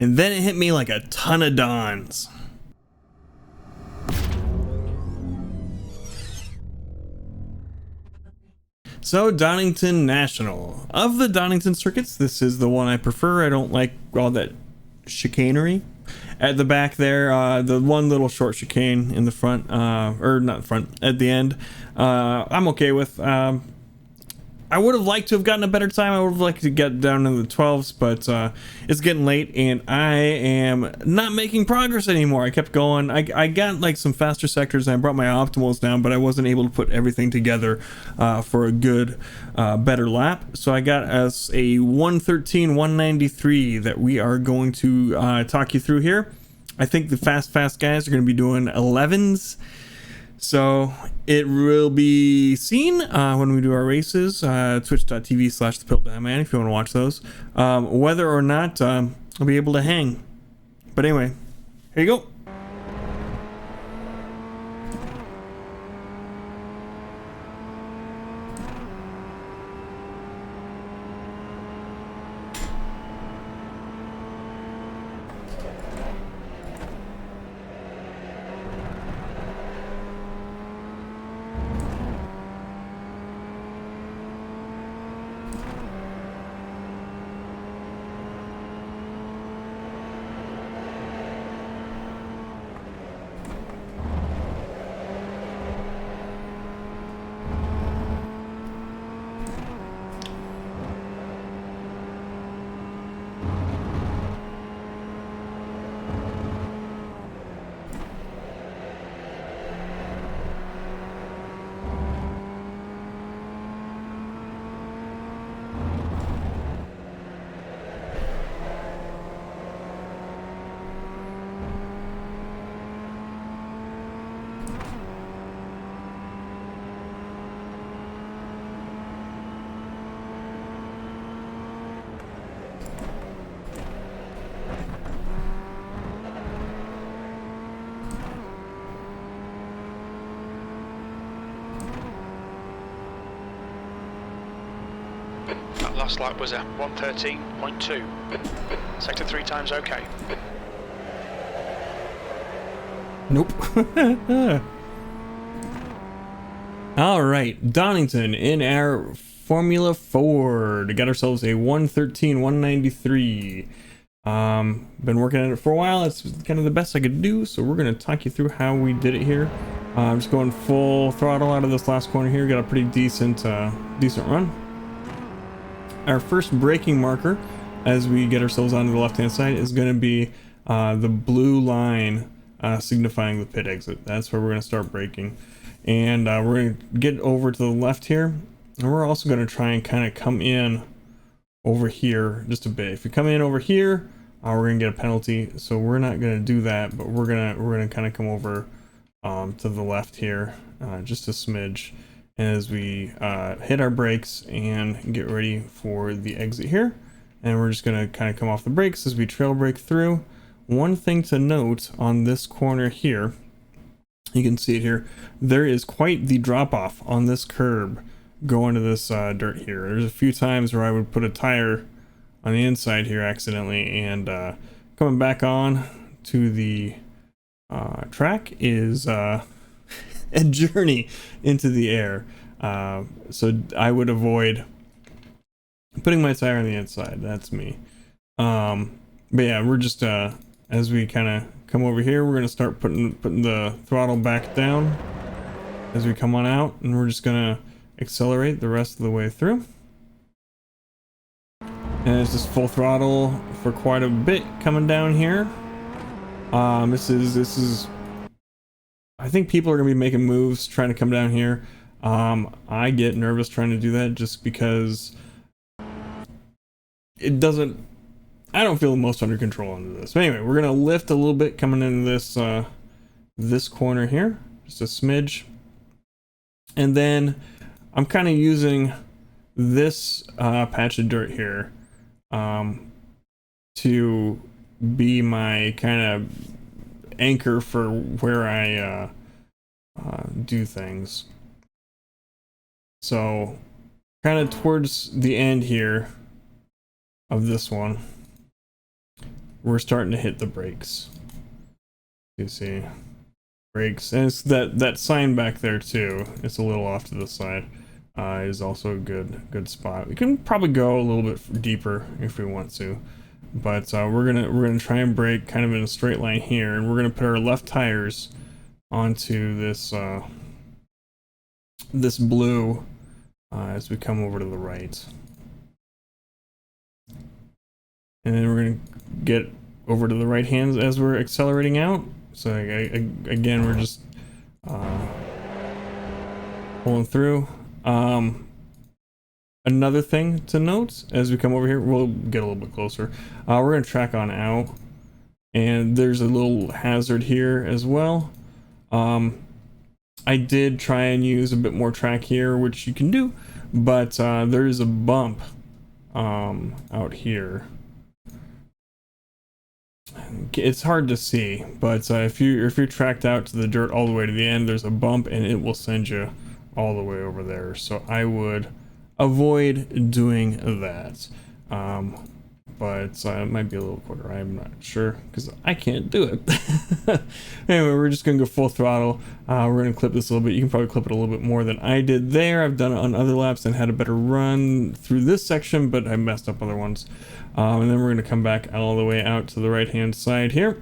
And then it hit me like a ton of dawns. So, Donington National. Of the Donington circuits, this is the one I prefer. I don't like all that chicanery. At the back there, the one little short chicane in the front, or not front, at the end, I'm okay with. I would have liked to have gotten a better time. I would have liked to get down in the 12s, but it's getting late and I am not making progress anymore. I kept going. I got like some faster sectors and I brought my optimals down, but I wasn't able to put everything together for a good, better lap. So I got us a 113.193 that we are going to talk you through here. I think the fast guys are going to be doing 11s. So it will be seen when we do our races, twitch.tv/thepiltdownman if you want to watch those, whether or not I'll be able to hang. But anyway, here you go. That last lap was a 113.2. Sector 3 times okay. Nope. All right, Donington in our Formula Ford. Got ourselves a 113.193. Been working on it for a while. It's kind of the best I could do, so we're going to talk you through how we did it here. I'm just going full throttle out of this last corner here. Got a pretty decent run. Our first braking marker as we get ourselves onto the left hand side is going to be the blue line signifying the pit exit. That's where we're going to start braking, and we're going to get over to the left here, and we're also going to try and kind of come in over here just a bit. If you come in over here, we're going to get a penalty, so we're not going to do that, but we're going to kind of come over to the left here just a smidge as we hit our brakes and get ready for the exit here. And we're just going to kind of come off the brakes as we trail brake through. One thing to note on this corner here, you can see it here, there is quite the drop off on this curb going to this dirt here. There's a few times where I would put a tire on the inside here accidentally, and coming back on to the track is a journey into the air. So I would avoid putting my tire on the inside. That's me. But yeah, we're just as we kind of come over here, we're gonna start putting the throttle back down as we come on out, and we're just gonna accelerate the rest of the way through. And it's just full throttle for quite a bit coming down here. This is I think people are gonna be making moves trying to come down here. I get nervous trying to do that just because it doesn't, I don't feel the most under control under this. But anyway, we're gonna lift a little bit coming into this this corner here, just a smidge, and then I'm kind of using this patch of dirt here to be my kind of anchor for where I do things. So kind of towards the end here of this one, we're starting to hit the brakes. You see brakes, and it's that sign back there too. It's a little off to the side. Is also a good spot. We can probably go a little bit deeper if we want to, but we're gonna try and brake kind of in a straight line here, and we're gonna put our left tires onto this this blue as we come over to the right, and then we're gonna get over to the right hand as we're accelerating out. So again, we're just pulling through. Another thing to note as we come over here, we'll get a little bit closer. We're gonna track on out, and there's a little hazard here as well. I did try and use a bit more track here, which you can do, but there is a bump out here. It's hard to see, but if you're tracked out to the dirt all the way to the end, there's a bump and it will send you all the way over there. So I would avoid doing that. But it might be a little quarter. I'm not sure because I can't do it. Anyway, we're just gonna go full throttle. We're gonna clip this a little bit. You can probably clip it a little bit more than I did there. I've done it on other laps and had a better run through this section, but I messed up other ones. And then we're gonna come back all the way out to the right hand side here.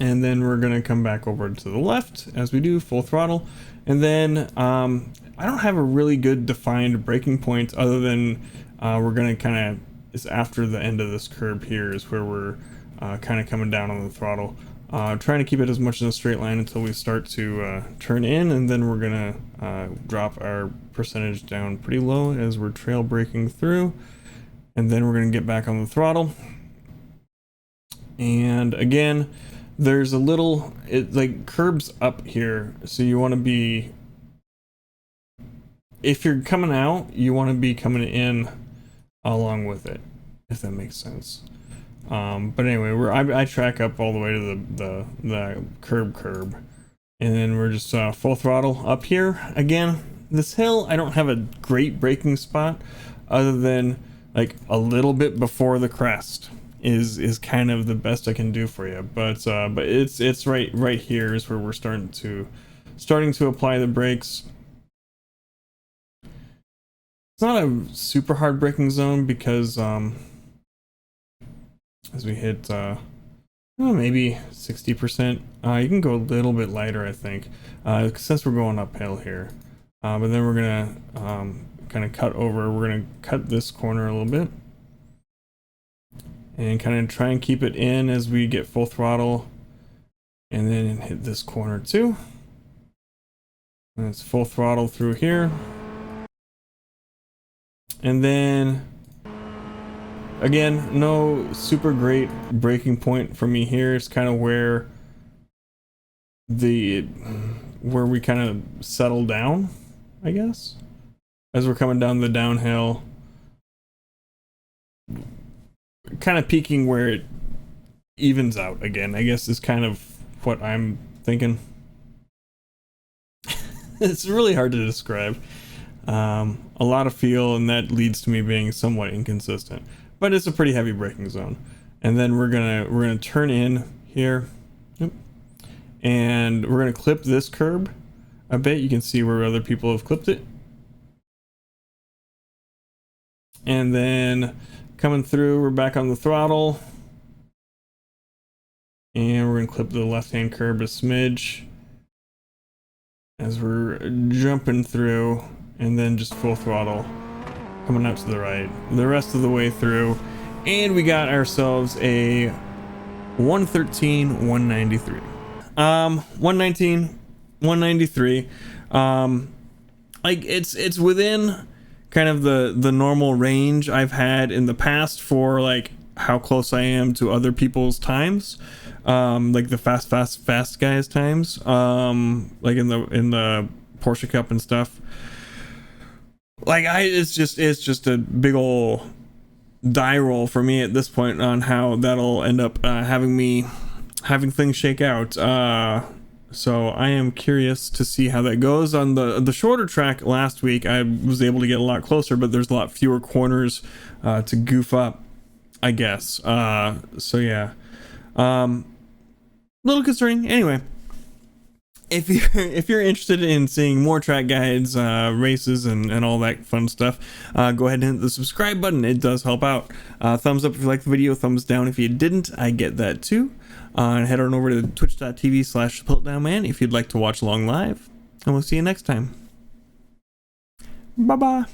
And then we're gonna come back over to the left as we do full throttle. And then I don't have a really good defined braking point other than we're gonna kind of, it's after the end of this curb here is where we're kind of coming down on the throttle, trying to keep it as much in a straight line until we start to turn in, and then we're gonna drop our percentage down pretty low as we're trail braking through, and then we're gonna get back on the throttle. And again, there's a little, it like curbs up here, so you want to be, if you're coming out, you want to be coming in along with it, if that makes sense. But anyway, I track up all the way to the curb, and then we're just full throttle up here. Again, this hill, I don't have a great braking spot other than like a little bit before the crest is kind of the best I can do for you. But it's right here is where we're starting to apply the brakes. It's not a super hard braking zone because as we hit maybe 60%, you can go a little bit lighter, I think, since we're going uphill here. But then we're gonna kind of cut over. We're gonna cut this corner a little bit and kind of try and keep it in as we get full throttle, and then hit this corner too. And it's full throttle through here. And then again, no super great braking point for me here. It's kind of where we kind of settle down, I guess, as we're coming down the downhill, kind of peaking where it evens out again, I guess, is kind of what I'm thinking. It's really hard to describe. A lot of feel, and that leads to me being somewhat inconsistent, but it's a pretty heavy braking zone. And then we're gonna turn in here. Yep. And we're gonna clip this curb a bit. You can see where other people have clipped it. And then coming through, we're back on the throttle, and we're gonna clip the left hand curb a smidge as we're jumping through, and then just full throttle coming out to the right the rest of the way through, and we got ourselves a 113 193. 119 193. Like it's within kind of the normal range I've had in the past for like how close I am to other people's times, like the fast guys times, like in the Porsche Cup and stuff. Like it's just a big ol' die roll for me at this point on how that'll end up having things shake out. So I am curious to see how that goes. On the shorter track last week, I was able to get a lot closer, but there's a lot fewer corners to goof up. I guess. So yeah, little concerning. Anyway, if you're interested in seeing more track guides, races, and all that fun stuff, go ahead and hit the subscribe button. It does help out. Thumbs up if you liked the video, thumbs down if you didn't. I get that too. And head on over to twitch.tv/thepiltdownman if you'd like to watch along live. And we'll see you next time. Bye bye.